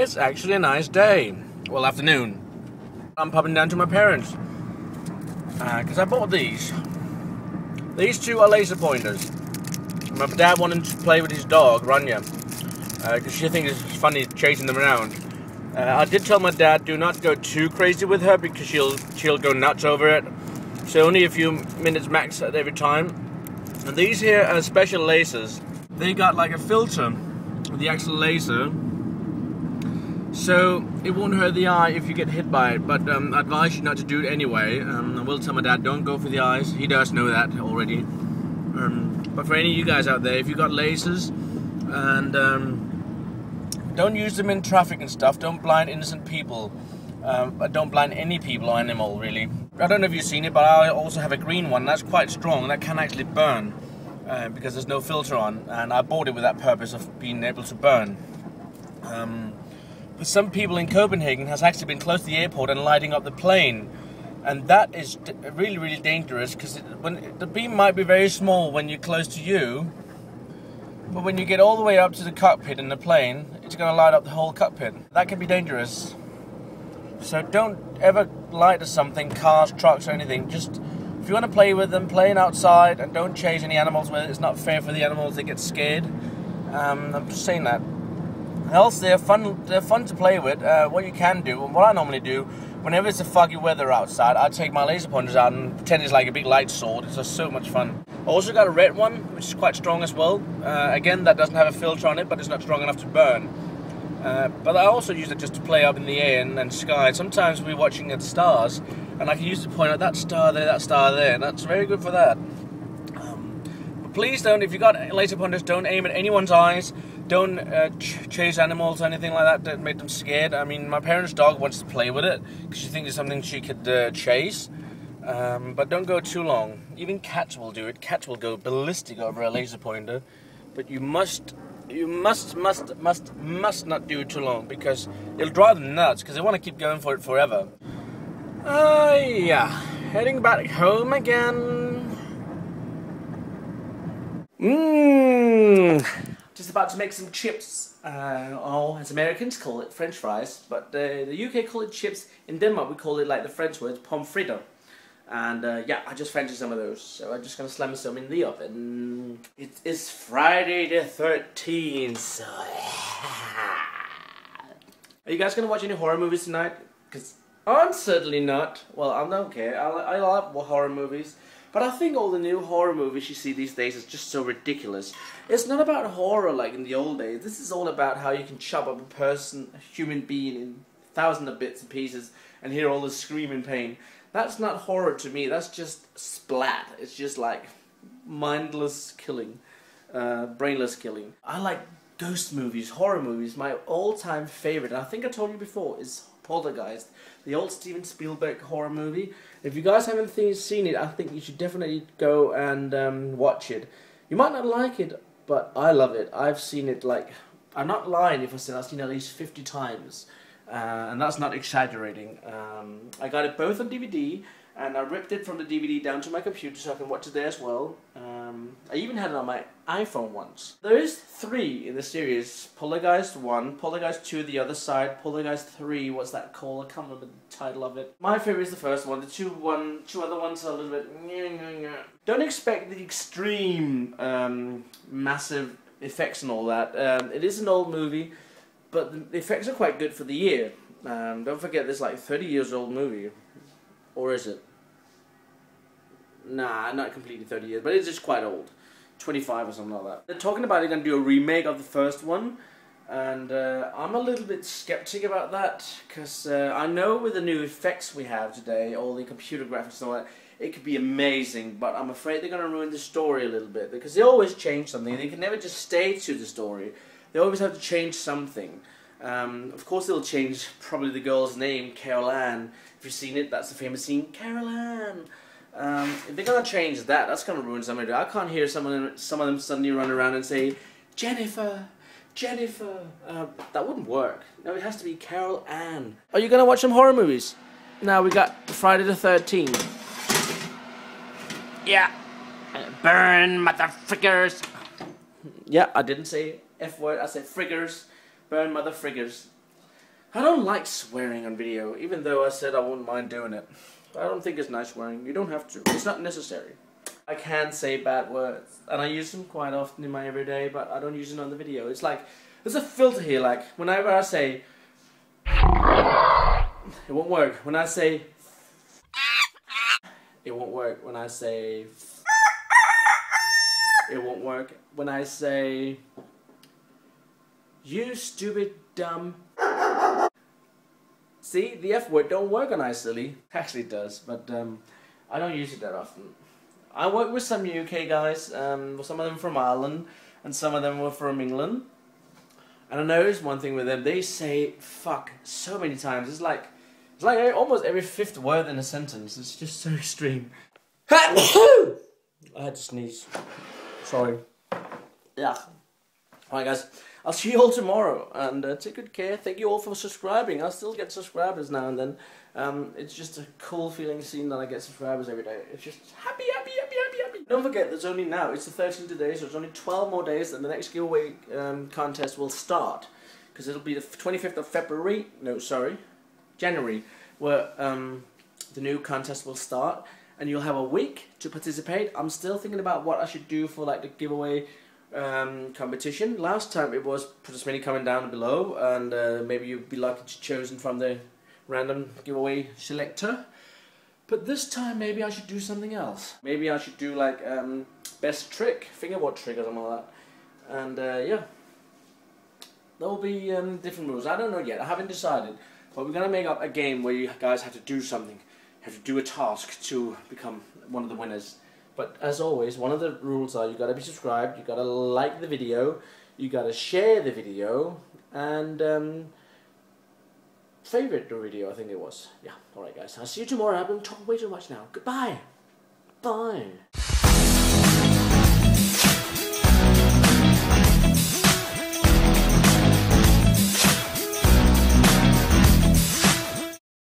It's actually a nice day. Well, afternoon. I'm popping down to my parents. Because I bought these. These two are laser pointers. My dad wanted to play with his dog, Rania. Because she thinks it's funny chasing them around. I did tell my dad, do not go too crazy with her because she'll go nuts over it. So only a few minutes max at every time. And these here are special lasers. They got like a filter with the actual laser. So it won't hurt the eye if you get hit by it, but I advise you not to do it anyway. I will tell my dad, don't go for the eyes. He does know that already. But for any of you guys out there, if you got lasers, and don't use them in traffic and stuff. Don't blind innocent people. Don't blind any people or animal, really. I don't know if you've seen it, but I also have a green one. That's quite strong. That can actually burn because there's no filter on. And I bought it with that purpose of being able to burn. But some people in Copenhagen has actually been close to the airport and lighting up the plane. And that is really, really dangerous because the beam might be very small when you're close to you. But when you get all the way up to the cockpit in the plane, it's going to light up the whole cockpit. That can be dangerous. So don't ever light something, cars, trucks or anything. Just, if you want to play with them, playing outside and don't chase any animals with it. It's not fair for the animals, they get scared. I'm just saying that. Else, they're fun to play with. What you can do, and what I normally do, whenever it's a foggy weather outside, I take my laser pointers out and pretend it's like a big light sword. It's just so much fun. I also got a red one, which is quite strong as well. Again, that doesn't have a filter on it, but it's not strong enough to burn. But I also use it just to play up in the air and sky. Sometimes we're watching at stars, and I can use it to point out that star there, and that's very good for that. But please don't, if you got laser pointers, don't aim at anyone's eyes. Don't chase animals or anything like that. Don't make them scared. I mean, my parents' dog wants to play with it because she thinks it's something she could chase. But don't go too long. Even cats will do it. Cats will go ballistic over a laser pointer. But you must not do it too long because it'll drive them nuts because they want to keep going for it forever. Yeah. Heading back home again. Just about to make some chips, or as Americans call it, French fries, but the UK call it chips. In Denmark we call it like the French word, pommes frites. And yeah, I just fancied some of those, so I'm just gonna slam some in the oven. It is Friday the 13th, so are you guys gonna watch any horror movies tonight? Because I'm certainly not. Well, I don't care. I love horror movies. But I think all the new horror movies you see these days is just so ridiculous. It's not about horror like in the old days. This is all about how you can chop up a human being in thousands of bits and pieces and hear all the scream in pain. That's not horror to me. That's just splat. It's just like mindless killing, brainless killing. I like ghost movies, horror movies. My all-time favorite, and I think I told you before, is Poltergeist, the old Steven Spielberg horror movie. If you guys haven't seen it, I think you should definitely go and watch it. You might not like it, but I love it. I've seen it like, I'm not lying if I said I've seen it at least 50 times. And that's not exaggerating. I got it both on DVD, and I ripped it from the DVD down to my computer so I can watch it there as well. I even had it on my iPhone once. There is 3 in the series. Poltergeist 1, Poltergeist 2 the other side, Poltergeist 3, what's that called? I can't remember the title of it. My favourite is the first one. The two other ones are a little bit... Don't expect the extreme, massive effects and all that. It is an old movie, but the effects are quite good for the year. Don't forget, this is like 30 years old movie. Or is it? Nah, not completely 30 years, but it's just quite old. 25 or something like that. They're talking about they're going to do a remake of the first one, and I'm a little bit skeptic about that, because I know with the new effects we have today, all the computer graphics and all that, it could be amazing, but I'm afraid they're going to ruin the story a little bit, because they always change something. They can never just stay to the story. They always have to change something. Of course they'll change probably the girl's name, Carol Ann. If you've seen it, that's the famous scene, Carol Ann. If they're gonna change that, that's gonna ruin something. I can't hear some of them suddenly run around and say, Jennifer, Jennifer. That wouldn't work. No, it has to be Carol Ann. Are you gonna watch some horror movies? Now we got Friday the 13th. Yeah. Burn, motherfrickers. Yeah, I didn't say F word, I said friggers. Burn, motherfrickers. I don't like swearing on video, even though I said I wouldn't mind doing it. I don't think it's nice swearing. You don't have to. It's not necessary. I can say bad words, and I use them quite often in my everyday, but I don't use it on the video. It's like, there's a filter here, like, whenever I say, it won't work. When I say, it won't work. When I say, it won't work. When I say, you stupid dumb. See, the F word don't work on Izilly. Actually it does, but I don't use it that often. I work with some UK guys, some of them from Ireland, and some of them were from England. And I noticed one thing with them, they say fuck so many times. It's like almost every 5th word in a sentence. It's just so extreme. I had to sneeze. Sorry. Yeah. Alright guys, I'll see you all tomorrow, and take good care. Thank you all for subscribing. I'll still get subscribers now and then. It's just a cool feeling seeing that I get subscribers every day. It's just happy, happy, happy, happy, happy. Don't forget, there's only now, it's the 13th today, so there's only 12 more days and the next giveaway contest will start. Because it'll be the 25th of February, no, sorry, January, where the new contest will start. And you'll have a week to participate. I'm still thinking about what I should do for like the giveaway competition. Last time it was put as many comment down below, and maybe you'd be lucky to chosen from the random giveaway selector. But this time maybe I should do something else. Maybe I should do like best trick, fingerboard trick or something like that. And yeah, there will be different rules. I don't know yet. I haven't decided. But we're gonna make up a game where you guys have to do something. You have to do a task to become one of the winners. But as always, one of the rules are you gotta be subscribed, you gotta like the video, you gotta share the video, and favorite the video, I think it was. Yeah, alright guys, I'll see you tomorrow. I've been talking way too much now. Goodbye. Bye.